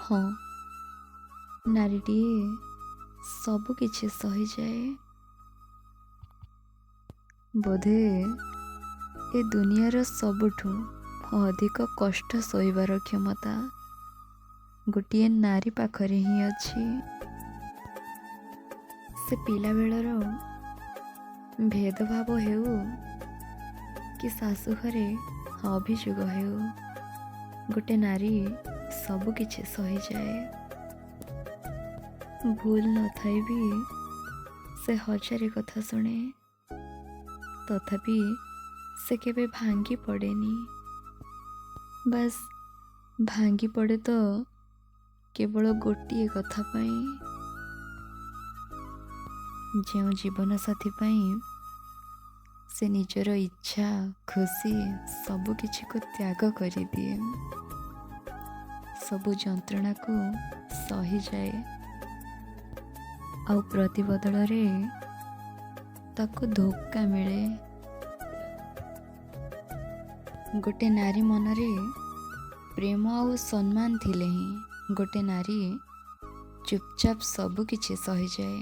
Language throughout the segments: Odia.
ହଁ, ନାରୀଟିଏ ସବୁ କିଛି ସହିଯାଏ। ବୋଧେ ଏ ଦୁନିଆର ସବୁଠୁ ଅଧିକ କଷ୍ଟ ସହିବାର କ୍ଷମତା ଗୋଟିଏ ନାରୀ ପାଖରେ ହିଁ ଅଛି। ସେ ପିଲାବେଳର ଭେଦଭାବ ହେଉ କି ଶାଶୁ ଘରେ ଅଭିଯୋଗ ହେଉ, ଗୋଟେ ନାରୀ ସବୁ କିଛି ସହିଯାଏ। ଭୁଲ ନଥାଇ ବି ସେ ହଜାରେ କଥା ଶୁଣେ, ତଥାପି ସେ କେବେ ଭାଙ୍ଗି ପଡ଼େନି। ବାସ୍ ଭାଙ୍ଗି ପଡ଼େ ତ କେବଳ ଗୋଟିଏ କଥା ପାଇଁ, ଯେଉଁ ଜୀବନସାଥୀ ପାଇଁ ସେ ନିଜର ଇଚ୍ଛା ଖୁସି ସବୁ କିଛିକୁ ତ୍ୟାଗ କରିଦିଏ, ସବୁ ଯନ୍ତ୍ରଣାକୁ ସହିଯାଏ, ଆଉ ପ୍ରତିବଦଳରେ ତାକୁ ଧୋକା ମିଳେ। ଗୋଟେ ନାରୀ ମନରେ ପ୍ରେମ ଆଉ ସମ୍ମାନ ଥିଲେ ହିଁ ଗୋଟେ ନାରୀ ଚୁପଚାପ ସବୁ କିଛି ସହିଯାଏ।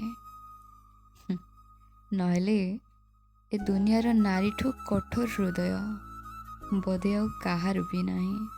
ନହେଲେ ଏ ଦୁନିଆର ନାରୀଠୁ କଠୋର ହୃଦୟ ବୋଧେ ଆଉ କାହାର ବି ନାହିଁ।